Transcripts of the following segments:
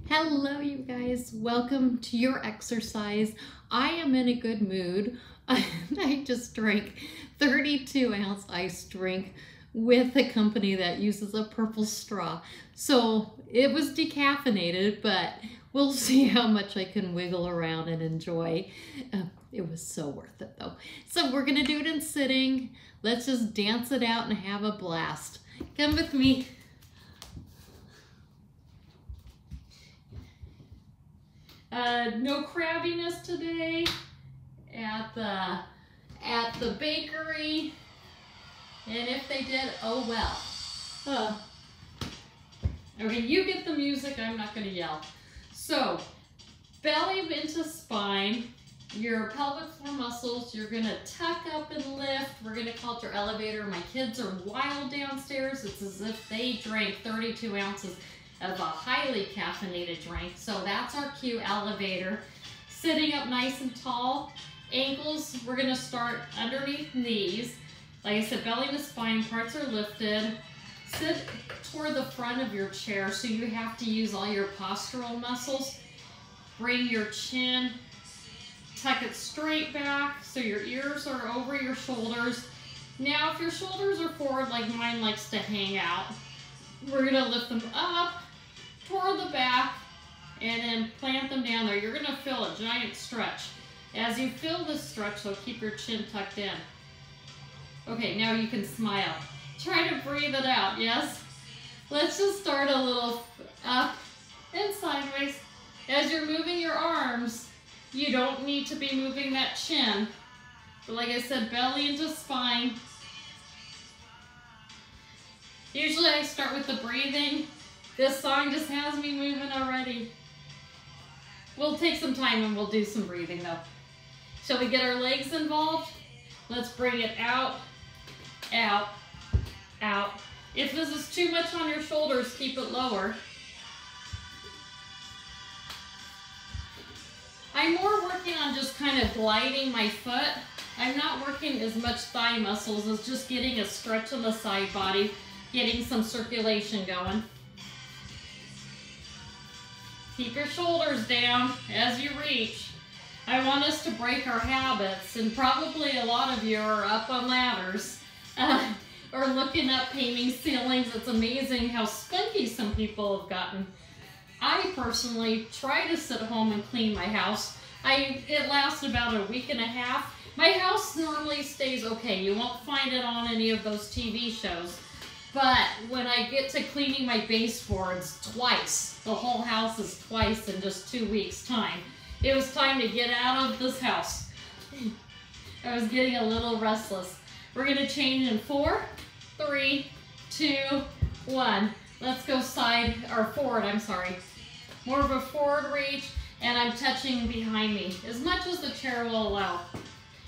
Hello, you guys. Welcome to your exercise. I am in a good mood. I just drank 32-ounce iced drink with a company that uses a purple straw. So it was decaffeinated, but we'll see how much I can wiggle around and enjoy. It was so worth it though. So we're gonna do it in sitting. Let's just dance it out and have a blast. Come with me. No crabbiness today at the bakery, and if they did, oh well. Okay, you get the music, I'm not going to yell. So, belly into spine, your pelvic floor muscles, you're going to tuck up and lift. We're going to call it your elevator. My kids are wild downstairs. It's as if they drank 32 ounces of a highly caffeinated drink. So that's our cue, elevator. Sitting up nice and tall. Ankles, we're gonna start underneath knees. Like I said, belly to spine, parts are lifted. Sit toward the front of your chair, so you have to use all your postural muscles. Bring your chin, tuck it straight back so your ears are over your shoulders. Now, if your shoulders are forward like mine likes to hang out, we're gonna lift them up toward the back and then plant them down there. You're gonna feel a giant stretch. As you feel this stretch, so keep your chin tucked in. Okay, now you can smile. Try to breathe it out, yes? Let's just start a little up and sideways. As you're moving your arms, you don't need to be moving that chin. But like I said, belly into spine. Usually I start with the breathing. This song just has me moving already. We'll take some time and we'll do some breathing though. Shall we get our legs involved? Let's bring it out, out, out. If this is too much on your shoulders, keep it lower. I'm more working on just kind of gliding my foot. I'm not working as much thigh muscles as just getting a stretch on the side body, getting some circulation going. Keep your shoulders down as you reach. I want us to break our habits, and probably a lot of you are up on ladders or looking up painting ceilings. It's amazing how spunky some people have gotten. I personally try to sit home and clean my house. It lasts about a week and a half. My house normally stays okay. You won't find it on any of those TV shows. But when I get to cleaning my baseboards twice, the whole house is twice in just 2 weeks' time. It was time to get out of this house. I was getting a little restless. We're gonna change in 4, 3, 2, 1. Let's go side, or forward, I'm sorry. More of a forward reach, and I'm touching behind me, as much as the chair will allow.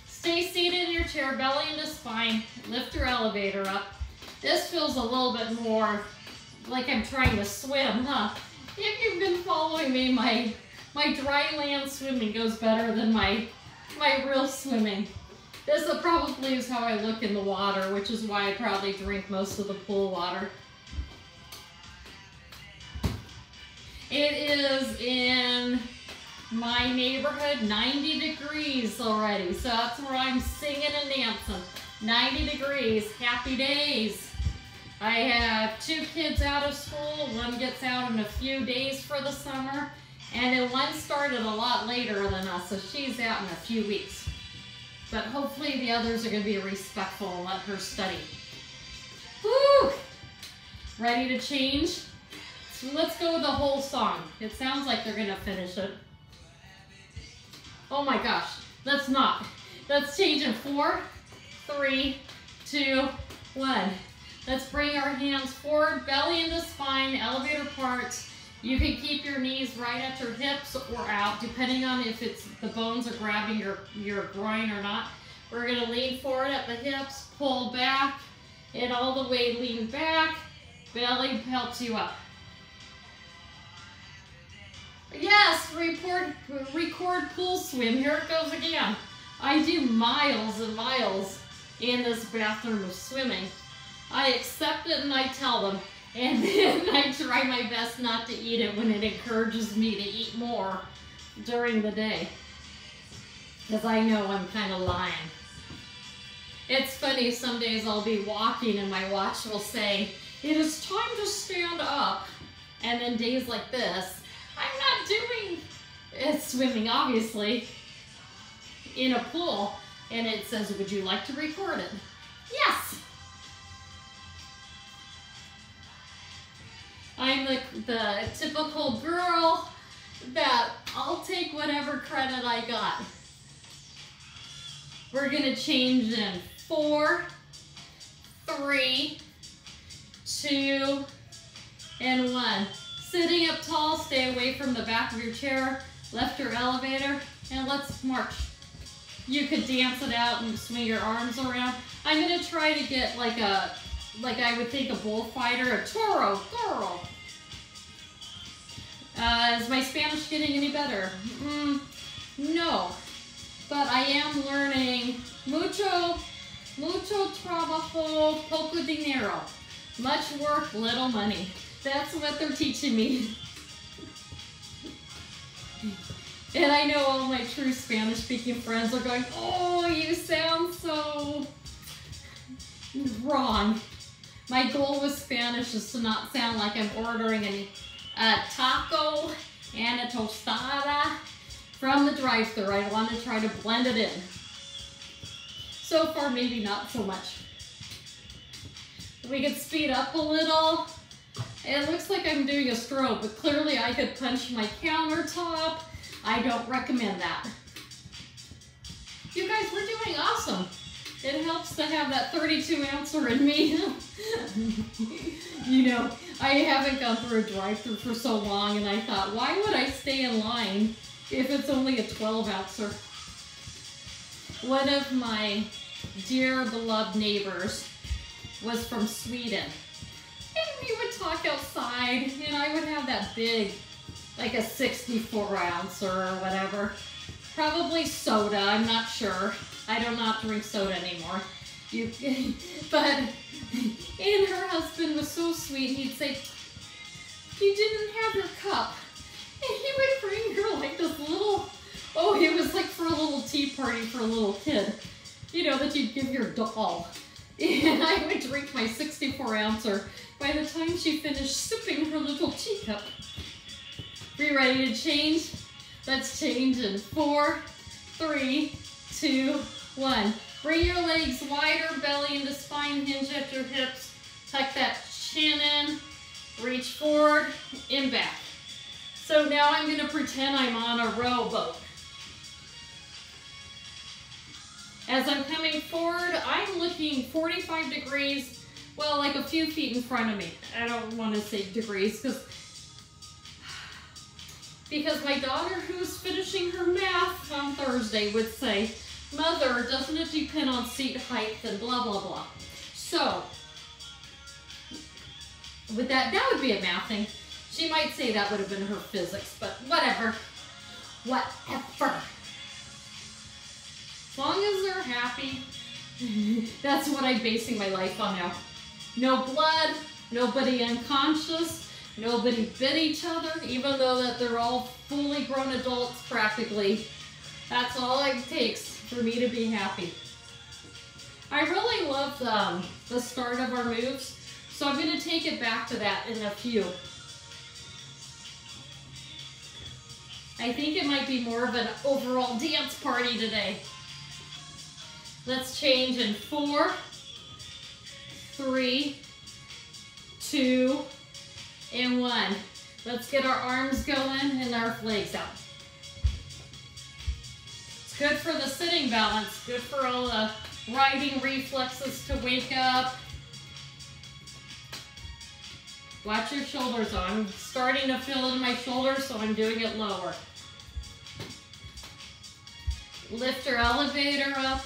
Stay seated in your chair, belly into spine, lift your elevator up. This feels a little bit more like I'm trying to swim, huh? If you've been following me, my dry land swimming goes better than my real swimming. This probably is how I look in the water, which is why I probably drink most of the pool water. It is in my neighborhood 90 degrees already, so that's where I'm singing and dancing. 90 degrees, happy days. I have 2 kids out of school. One gets out in a few days for the summer, and then one started a lot later than us, so she's out in a few weeks. But hopefully the others are going to be respectful and let her study. Woo! Ready to change? So let's go with the whole song. It sounds like they're going to finish it. Oh my gosh, let's not. Let's change in 4, 3, 2, 1. Let's bring our hands forward, belly into spine, elevator parts. You can keep your knees right at your hips or out, depending on if the bones are grabbing your groin or not. We're gonna lean forward at the hips, pull back, and all the way lean back. Belly helps you up. Yes, record pool swim. Here it goes again. I do miles and miles in this bathroom of swimming. I accept it and I tell them, And then I try my best not to eat it when it encourages me to eat more during the day. Because I know I'm kind of lying. It's funny, some days I'll be walking and my watch will say, "It is time to stand up." And then days like this, I'm not doing swimming, obviously, in a pool. And it says, "Would you like to record it?" Yes! I'm the typical girl that I'll take whatever credit I got. We're gonna change in 4, 3, 2, and 1. Sitting up tall, stay away from the back of your chair, left your elevator, and let's march. You could dance it out and swing your arms around. I'm gonna try to get like I would think a bullfighter, a toro, girl. Is my Spanish getting any better? No, but I am learning mucho trabajo, poco dinero. Much work, little money. That's what they're teaching me. And I know all my true Spanish-speaking friends are going, "Oh, you sound so wrong." My goal with Spanish is to not sound like I'm ordering a taco and a tostada from the drive-thru. I want to try to blend it in. So far, maybe not so much. We could speed up a little. It looks like I'm doing a stroke, but clearly I could punch my countertop. I don't recommend that. You guys, we're doing awesome. It helps to have that 32-ouncer in me. You know, I haven't gone through a drive-thru for so long, and I thought, why would I stay in line if it's only a 12-ouncer? One of my dear beloved neighbors was from Sweden. And we would talk outside, and I would have that big, like a 64-ouncer or whatever. Probably soda, I'm not sure. I do not drink soda anymore. But, and her husband was so sweet, he'd say, "You didn't have your cup." And he would bring her like this little, oh, it was like for a little tea party for a little kid. You know, that you'd give your doll. And I would drink my 64-ouncer by the time she finished sipping her little teacup. We ready to change? Let's change in 4, 3, 2, 1. Bring your legs wider, belly into spine, hinge at your hips. Tuck that chin in, reach forward and back. So now I'm going to pretend I'm on a rowboat. As I'm coming forward, I'm looking 45 degrees, well, like a few feet in front of me. I don't want to say degrees because my daughter, who's finishing her math on Thursday, would say, "Mother, doesn't it depend on seat height and blah, blah, blah." So, with that would be a math thing. She might say that would have been her physics, but whatever. Whatever. As long as they're happy, that's what I'm basing my life on now. No blood, nobody unconscious, nobody bit each other, even though that they're all fully grown adults practically. That's all it takes for me to be happy. I really love the start of our moves, so I'm going to take it back to that in a few. I think it might be more of an overall dance party today. Let's change in 4, 3, 2, and 1. Let's get our arms going and our legs out. It's good for the sitting balance, good for all the riding reflexes to wake up. Watch your shoulders. I'm starting to feel it in my shoulders, so I'm doing it lower. Lift your elevator up.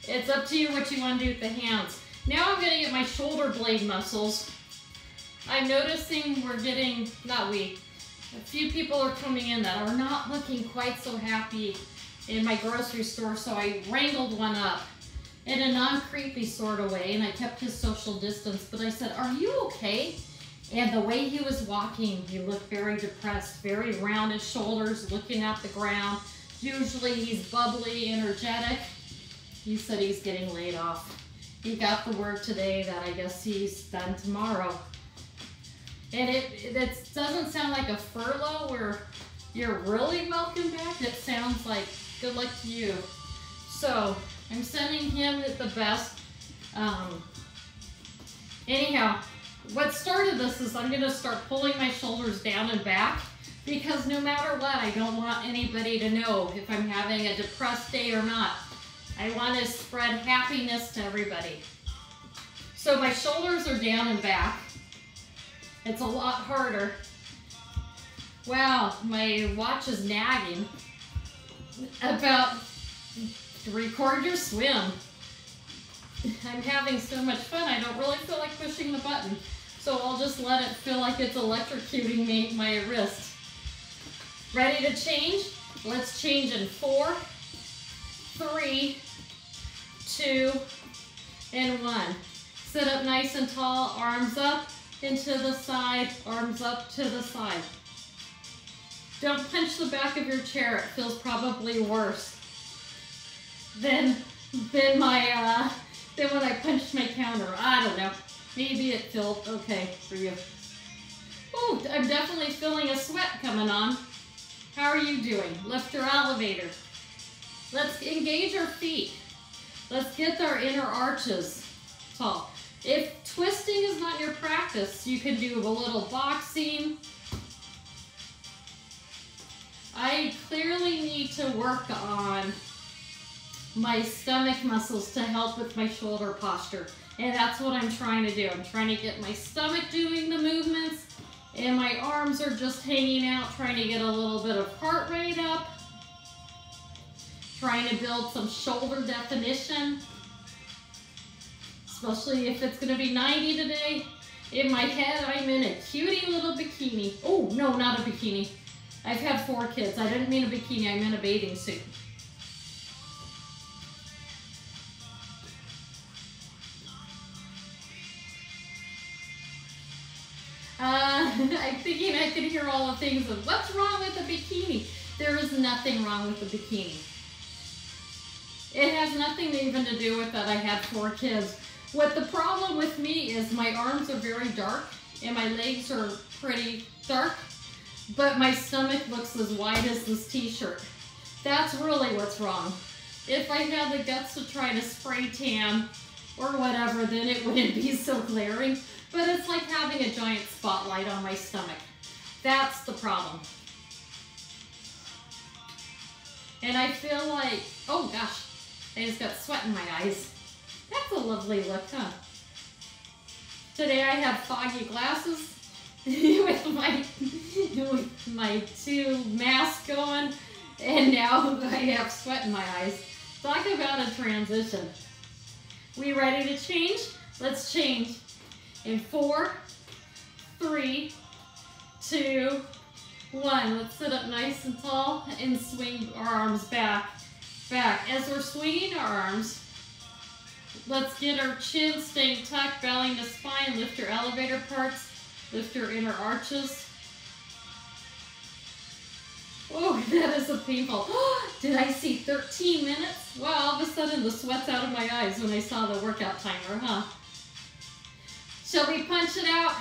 It's up to you what you want to do with the hands. Now I'm going to get my shoulder blade muscles. I'm noticing we're getting, a few people are coming in that are not looking quite so happy in my grocery store, so I wrangled one up. in a non-creepy sort of way, and I kept his social distance, but I said, "Are you okay?" And the way he was walking, he looked very depressed, very rounded shoulders, looking at the ground. Usually he's bubbly, energetic. He said he's getting laid off. He got the word today that I guess he's done tomorrow. And it doesn't sound like a furlough where you're really welcome back. It sounds like good luck to you. So I'm sending him the best. Anyhow, what started this is I'm going to start pulling my shoulders down and back, because no matter what, I don't want anybody to know if I'm having a depressed day or not. I want to spread happiness to everybody. So my shoulders are down and back. It's a lot harder. Wow, my watch is nagging about record your swim. I'm having so much fun, I don't really feel like pushing the button. So I'll just let it feel like it's electrocuting me, my wrist. Ready to change? Let's change in 4, 3, 2, and 1. Sit up nice and tall, arms up and to the side, arms up to the side. Don't punch the back of your chair, it feels probably worse than when I punched my counter. I don't know. Maybe it felt okay for you. Oh, I'm definitely feeling a sweat coming on. How are you doing? Lift your elevator. Let's engage our feet. Let's get our inner arches tall. If twisting is not your practice, you can do a little boxing. I clearly need to work on my stomach muscles to help with my shoulder posture. And that's what I'm trying to do. I'm trying to get my stomach doing the movements, and my arms are just hanging out, trying to get a little bit of heart rate up, trying to build some shoulder definition, especially if it's going to be 90 today. In my head, I'm in a cutie little bikini. Oh, no, not a bikini. I've had 4 kids. I didn't mean a bikini, I meant a bathing suit. I'm thinking I can hear all the things of what's wrong with a bikini. There is nothing wrong with a bikini. It has nothing even to do with that I had 4 kids. What the problem with me is my arms are very dark and my legs are pretty dark, but my stomach looks as wide as this t-shirt. That's really what's wrong. If I had the guts to try to spray tan or whatever, then it wouldn't be so glaring. But it's like having a giant spotlight on my stomach. That's the problem. And I feel like, oh gosh, I just got sweat in my eyes. That's a lovely look, huh? Today I have foggy glasses with my 2 masks going, and now I have sweat in my eyes. Talk about a transition. We ready to change? Let's change. In 4, 3, 2, 1. Let's sit up nice and tall and swing our arms back. As we're swinging our arms, let's get our chin staying tucked, belly to spine. Lift your elevator parts. Lift your inner arches. Oh, that is a painful. Did I see 13 minutes? Wow, all of a sudden the sweat's out of my eyes when I saw the workout timer, huh? Shall we punch it out?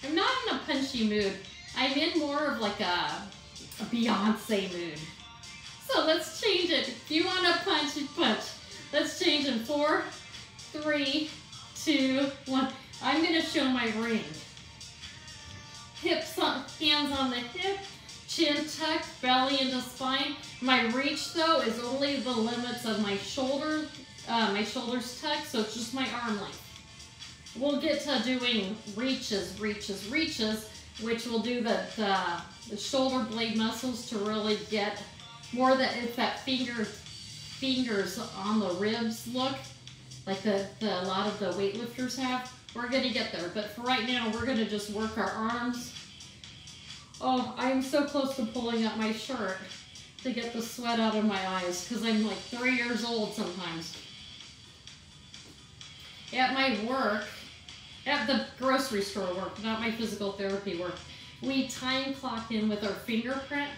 I'm not in a punchy mood. I'm in more of like a Beyonce mood. So let's change it. If you want to punch, you punch. Let's change in 4, 3, 2, 1. I'm going to show my ring. Hips on, hands on the hip, chin tucked, belly into spine. My reach though is only the limits of my shoulder. My shoulders tucked, so it's just my arm length. We'll get to doing reaches, which will do the shoulder blade muscles to really get more that it's that fingers on the ribs look, like a lot of the weightlifters have. We're gonna get there, but for right now, we're gonna just work our arms. Oh, I'm so close to pulling up my shirt to get the sweat out of my eyes, because I'm like 3 years old sometimes. at my work, at the grocery store work, not my physical therapy work, we time clock in with our fingerprint,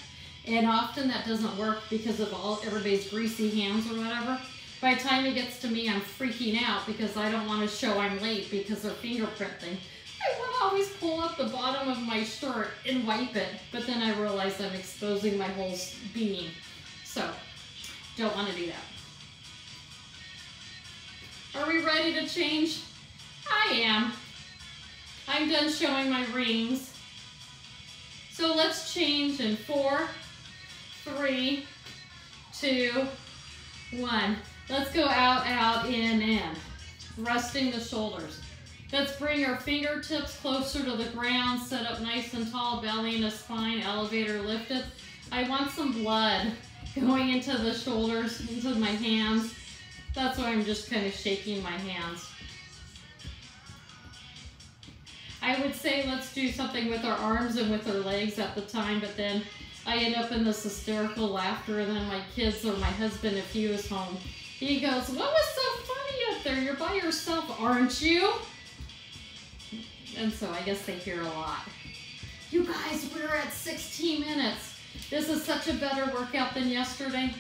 and often that doesn't work because of everybody's greasy hands or whatever. By the time it gets to me, I'm freaking out because I don't want to show I'm late because of fingerprint thing. I want to always pull up the bottom of my shirt and wipe it, but then I realize I'm exposing my whole being. So, don't want to do that. Are we ready to change? I am. I'm done showing my rings. So let's change in 4, 3, 2, 1. Let's go out, out, in. Resting the shoulders. Let's bring our fingertips closer to the ground, sit up nice and tall, belly and the spine, elevator lifted. I want some blood going into the shoulders, into my hands. That's why I'm just kind of shaking my hands. I would say let's do something with our arms and with our legs at the time, but then I end up in this hysterical laughter, and then my kids or my husband, if he was home, he goes, "What was so funny up there? You're by yourself, aren't you?" And so I guess they hear a lot. You guys, we're at 16 minutes. This is such a better workout than yesterday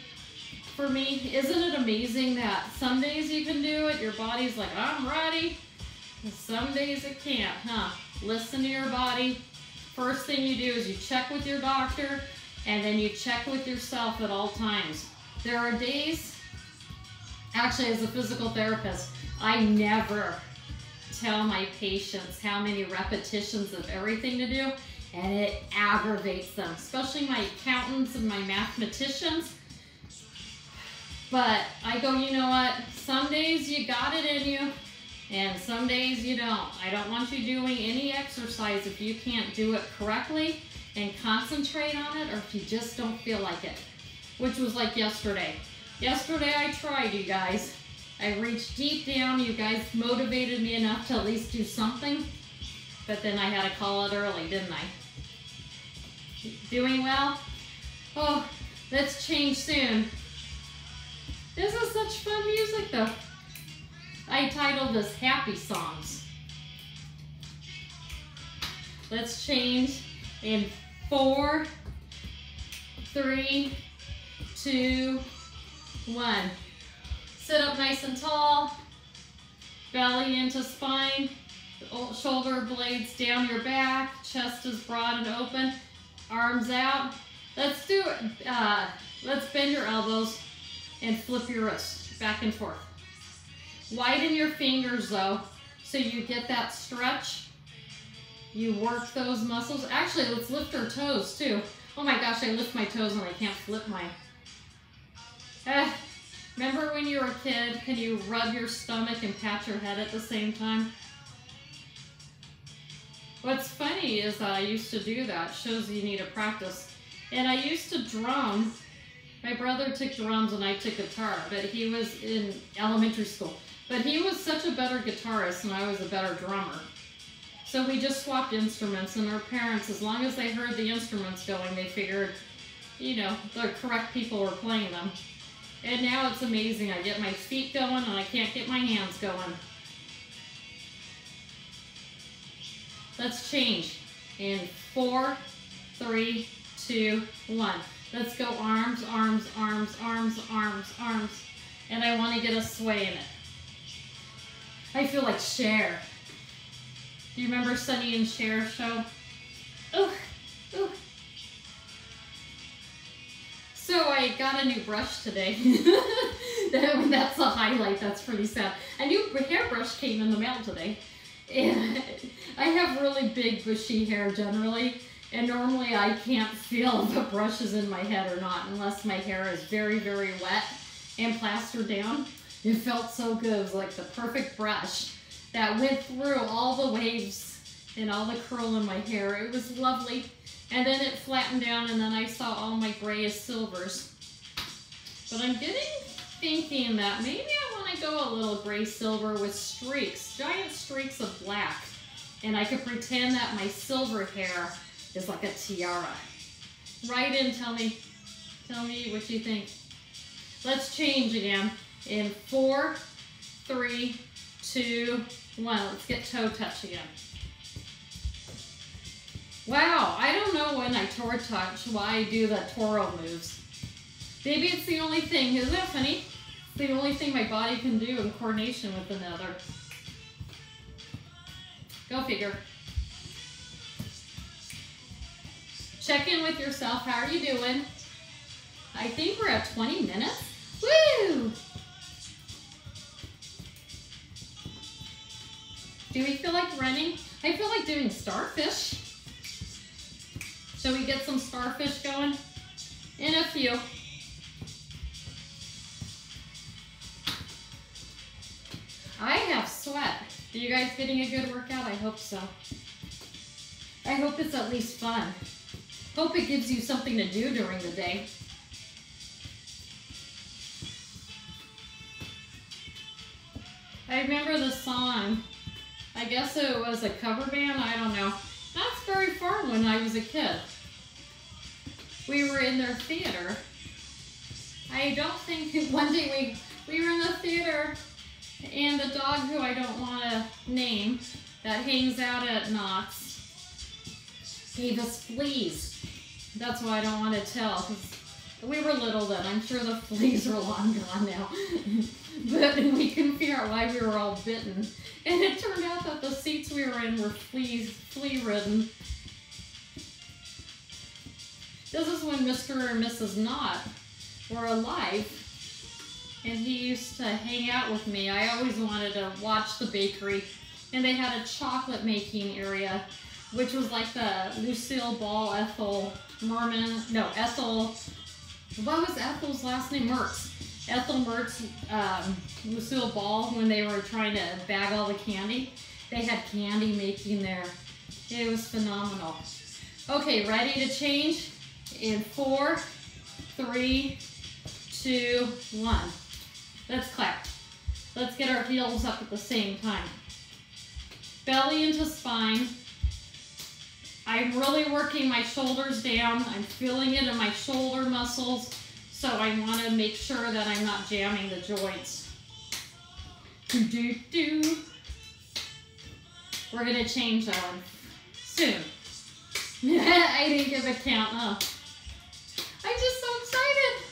for me. Isn't it amazing that some days you can do it, your body's like, I'm ready. And some days it can't, huh? Listen to your body. First thing you do is you check with your doctor, and then you check with yourself at all times. There are days, actually as a physical therapist, I never tell my patients how many repetitions of everything to do, and it aggravates them, especially my accountants and my mathematicians. But I go, you know what? Some days you got it in you, and some days you don't. I don't want you doing any exercise if you can't do it correctly and concentrate on it, or if you just don't feel like it, which was like yesterday. Yesterday I tried, you guys. I reached deep down. You guys motivated me enough to at least do something, but then I had to call it early, didn't I? Doing well? Oh, let's change soon. This is such fun music though. I titled this Happy Songs. Let's change in 4, 3, 2, 1. Sit up nice and tall, belly into spine, shoulder blades down your back, chest is broad and open, arms out. Let's do it. Let's bend your elbows and flip your wrists back and forth. Widen your fingers though, so you get that stretch. You work those muscles. Actually, let's lift our toes too. Oh my gosh, I lift my toes and I can't flip mine. Remember when you were a kid, can you rub your stomach and pat your head at the same time? What's funny is I used to do that. Shows you need to practice. And I used to drum. My brother took drums and I took guitar, but he was in elementary school. But he was such a better guitarist and I was a better drummer. So we just swapped instruments, and our parents, as long as they heard the instruments going, they figured, you know, the correct people were playing them. And now it's amazing. I get my feet going and I can't get my hands going. Let's change in 4, 3, 2, 1. Let's go arms, arms, arms, arms, arms, arms. And I want to get a sway in it. I feel like Cher. Do you remember Sonny and Cher's show? Ooh, ooh. So I got a new brush today. That's a highlight. That's pretty sad. A new hairbrush came in the mail today. And I have really big bushy hair generally, and normally I can't feel if the brush is in my head or not unless my hair is very, very wet and plastered down. It felt so good. It was like the perfect brush that went through all the waves and all the curl in my hair. It was lovely. And then it flattened down, and then I saw all my grayish silvers. But I'm thinking that maybe I want to go a little gray silver with streaks, giant streaks of black. And I could pretend that my silver hair is like a tiara. Write in, tell me what you think. Let's change again in 4, 3, 2, 1. Let's get toe touch again. Wow, I don't know when I toe touch why I do the Toro moves. Maybe it's the only thing, isn't that funny? It's the only thing my body can do in coordination with another. Go figure. Check in with yourself. How are you doing? I think we're at 20 minutes. Woo! Do we feel like running? I feel like doing starfish. Shall we get some starfish going? In a few. I have sweat. Are you guys getting a good workout? I hope so. I hope it's at least fun. Hope it gives you something to do during the day. I remember the song. I guess it was a cover band. I don't know. That's very far when I was a kid. We were in their theater. I don't think one day we were in the theater, and the dog who I don't want to name that hangs out at Knott's gave us fleas. That's why I don't want to tell, because we were little then. I'm sure the fleas are long gone now. But we couldn't figure out why we were all bitten. And it turned out that the seats we were in were flea-ridden. This is when Mr. and Mrs. Knott were alive, and he used to hang out with me. I always wanted to watch the bakery, and they had a chocolate making area, which was like the Lucille Ball, Ethel Merman, no, Ethel, what was Ethel's last name? Mertz. Ethel Mertz, Lucille Ball, when they were trying to bag all the candy. They had candy making there. It was phenomenal. Okay, ready to change? In 4, 3, 2, 1. Let's clap. Let's get our heels up at the same time. Belly into spine. I'm really working my shoulders down. I'm feeling it in my shoulder muscles. So I want to make sure that I'm not jamming the joints. Do, do, do. We're going to change that one soon. I didn't give a count, huh? I'm just so excited.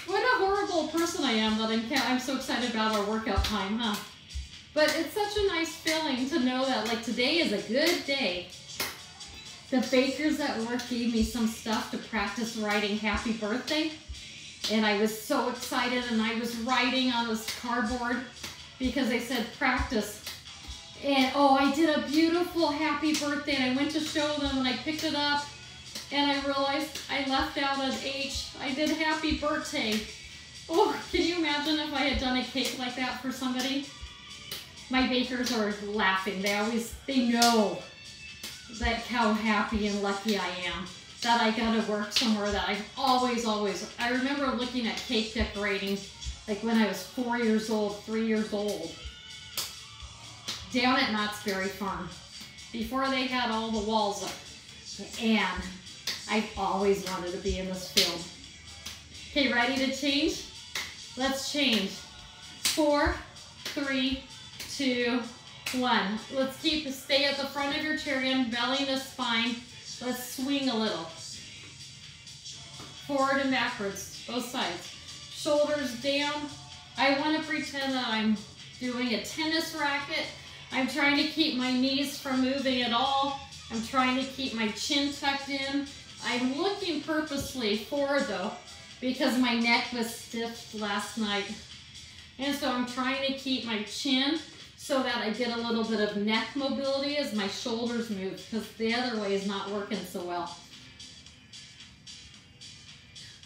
What a horrible person I am that I'm so excited about our workout time, huh? But it's such a nice feeling to know that like today is a good day. The bakers at work gave me some stuff to practice writing happy birthday. And I was so excited, and I was writing on this cardboard because they said practice. And oh, I did a beautiful happy birthday, and I went to show them, and I picked it up, and I realized I left out an H. I did happy birthday. Oh, can you imagine if I had done a cake like that for somebody? My bakers are laughing. They know that how happy and lucky I am that I got to work somewhere that I've always, I remember looking at cake decorating like when I was 4 years old, 3 years old, down at Knott's Berry Farm, before they had all the walls up, and I've always wanted to be in this field. Okay, ready to change? Let's change. 4, 3, 2, 1. Let's stay at the front of your chair again, belly to spine. Let's swing a little. Forward and backwards, both sides. Shoulders down. I want to pretend that I'm doing a tennis racket. I'm trying to keep my knees from moving at all. I'm trying to keep my chin tucked in. I'm looking purposely forward though, because my neck was stiff last night. And so I'm trying to keep my chin so that I get a little bit of neck mobility as my shoulders move, because the other way is not working so well.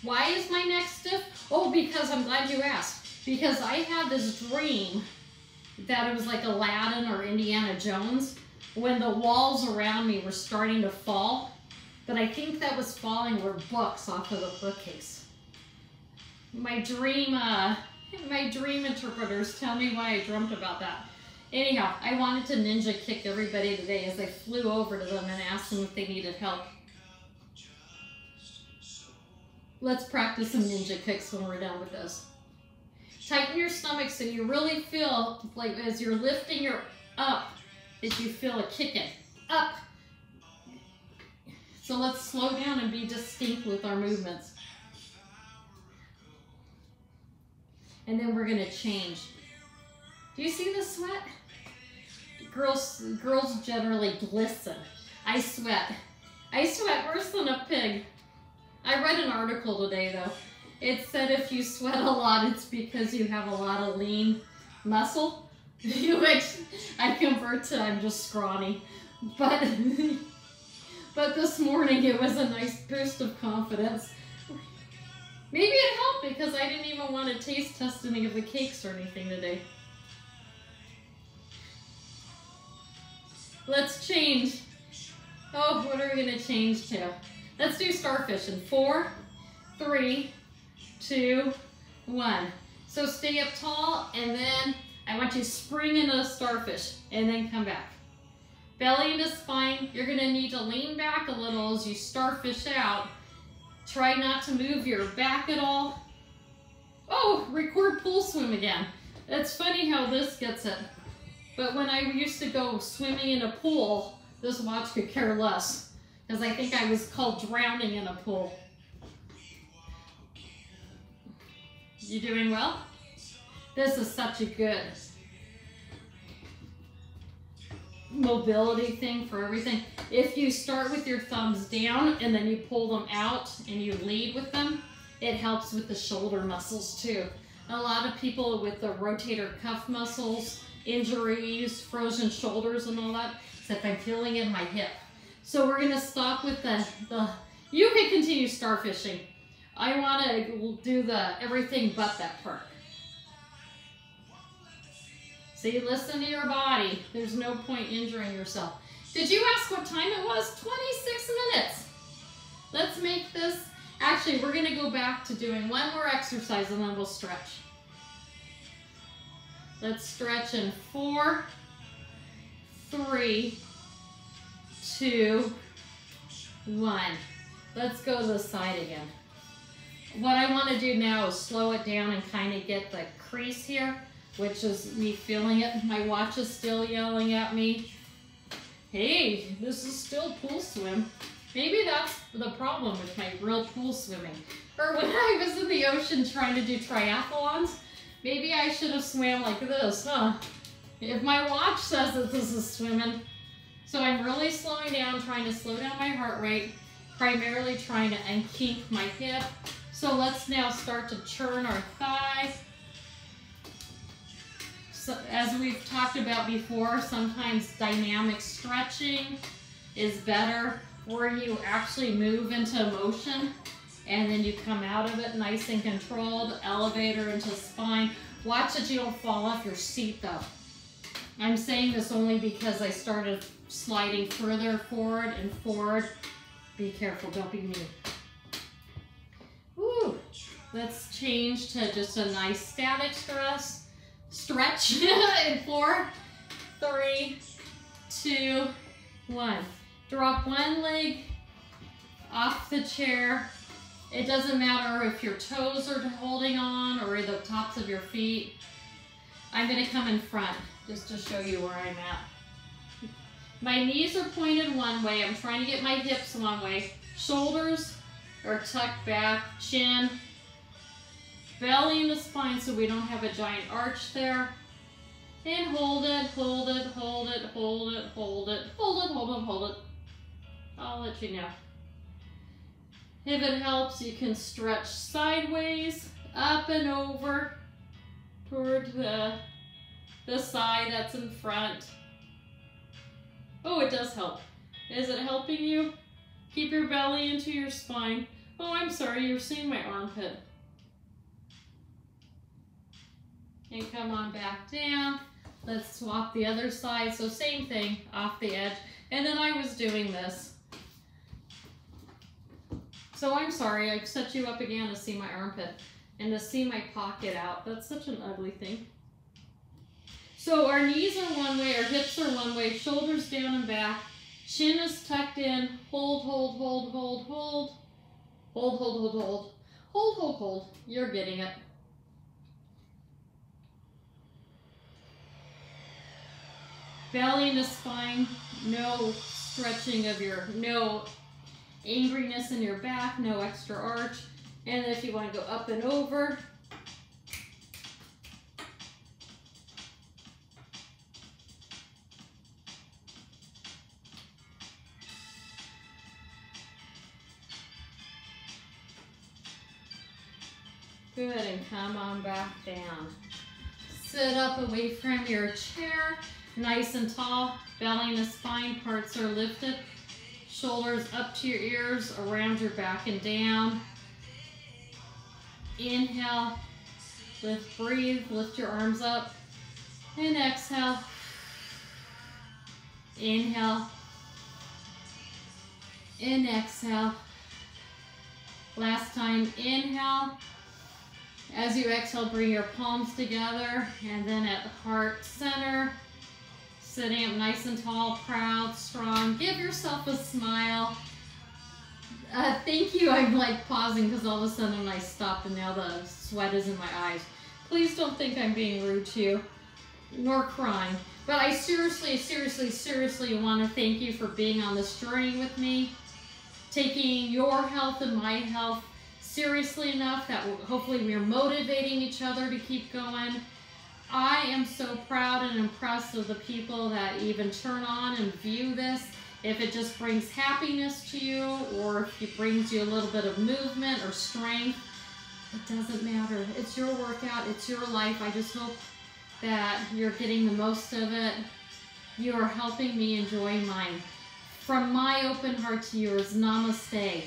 Why is my neck stiff? Oh, because I'm glad you asked. Because I had this dream that it was like Aladdin or Indiana Jones when the walls around me were starting to fall. But I think that was falling were books off of the bookcase. My dream interpreters tell me why I dreamt about that. Anyhow, I wanted to ninja kick everybody today as I flew over to them and asked them if they needed help. Let's practice some ninja kicks when we're done with this. Tighten your stomach so you really feel like as you're lifting your up, that you feel a kicking up. So let's slow down and be distinct with our movements. And then we're gonna change. Do you see the sweat? Girls generally glisten. I sweat. I sweat worse than a pig. I read an article today though. It said if you sweat a lot, it's because you have a lot of lean muscle. Which I convert to I'm just scrawny. But this morning it was a nice boost of confidence. Maybe it helped because I didn't even want to taste test any of the cakes or anything today. Let's change. Oh, what are we going to change to? Let's do starfish in 4, 3, 2, 1. So stay up tall, and then I want you to spring into a starfish, and then come back. Belly into spine. You're going to need to lean back a little as you starfish out. Try not to move your back at all. Oh, record pool swim again. It's funny how this gets it. But when I used to go swimming in a pool, this watch could care less. Because I think I was called drowning in a pool. You doing well? This is such a good mobility thing for everything. If you start with your thumbs down and then you pull them out and you lead with them, it helps with the shoulder muscles too. A lot of people with the rotator cuff muscles, injuries, frozen shoulders and all that, except I'm feeling it in my hip. So we're gonna stop with the you can continue starfishing. I wanna do the everything but that part. See, listen to your body. There's no point injuring yourself. Did you ask what time it was? 26 minutes. Let's make this, actually, we're gonna go back to doing one more exercise and then we'll stretch. Let's stretch in 4, 3, 2, 1. Let's go to the side again. What I wanna do now is slow it down and kind of get the crease here, which is me feeling it. My watch is still yelling at me. Hey, this is still pool swim. Maybe that's the problem with my real pool swimming. Or when I was in the ocean trying to do triathlons, maybe I should have swam like this, huh? If my watch says that this is swimming. So I'm really slowing down, trying to slow down my heart rate, primarily trying to unkink my hip. So let's now start to churn our thigh. So, as we've talked about before, sometimes dynamic stretching is better, where you actually move into motion and then you come out of it nice and controlled, elevator into spine. Watch that you don't fall off your seat though. I'm saying this only because I started sliding further forward and forward. Be careful, don't be mean. Woo. Let's change to just a nice static stretch in 4, 3, 2, 1. Drop one leg off the chair. It doesn't matter if your toes are holding on or the tops of your feet. I'm going to come in front just to show you where I'm at. My knees are pointed one way. I'm trying to get my hips one way. Shoulders are tucked back, chin, belly in the spine so we don't have a giant arch there. And hold it, hold it, hold it, hold it, hold it, hold it, hold it, hold it. I'll let you know. If it helps, you can stretch sideways, up and over, toward the side that's in front. Oh, it does help. Is it helping you? Keep your belly into your spine. Oh, I'm sorry, you're seeing my armpit. And come on back down. Let's swap the other side. So same thing, off the edge. And then I was doing this. So I'm sorry, I set you up again to see my armpit and to see my pocket out. That's such an ugly thing. So our knees are one way, our hips are one way, shoulders down and back, chin is tucked in, hold, hold, hold, hold, hold, hold, hold, hold, hold, hold, hold, hold. You're getting it. Belly into spine, no stretching of no angriness in your back, no extra arch. And then if you want to go up and over, good, and come on back down. Sit up away from your chair, nice and tall, belly and the spine parts are lifted, shoulders up to your ears, around your back and down. Inhale, breathe, lift your arms up, and exhale. Inhale, and exhale. Last time, inhale. As you exhale, bring your palms together, and then at the heart center, sitting up nice and tall, proud, strong. Give yourself a smile. Thank you. I'm like pausing because all of a sudden I stopped and now the sweat is in my eyes. Please don't think I'm being rude to you, nor crying. But I seriously want to thank you for being on this journey with me, taking your health and my health seriously enough that hopefully we are motivating each other to keep going. I am so proud and impressed of the people that even turn on and view this. If it just brings happiness to you, or if it brings you a little bit of movement or strength, it doesn't matter. It's your workout, it's your life. I just hope that you're getting the most of it. You are helping me enjoy mine. From my open heart to yours, namaste.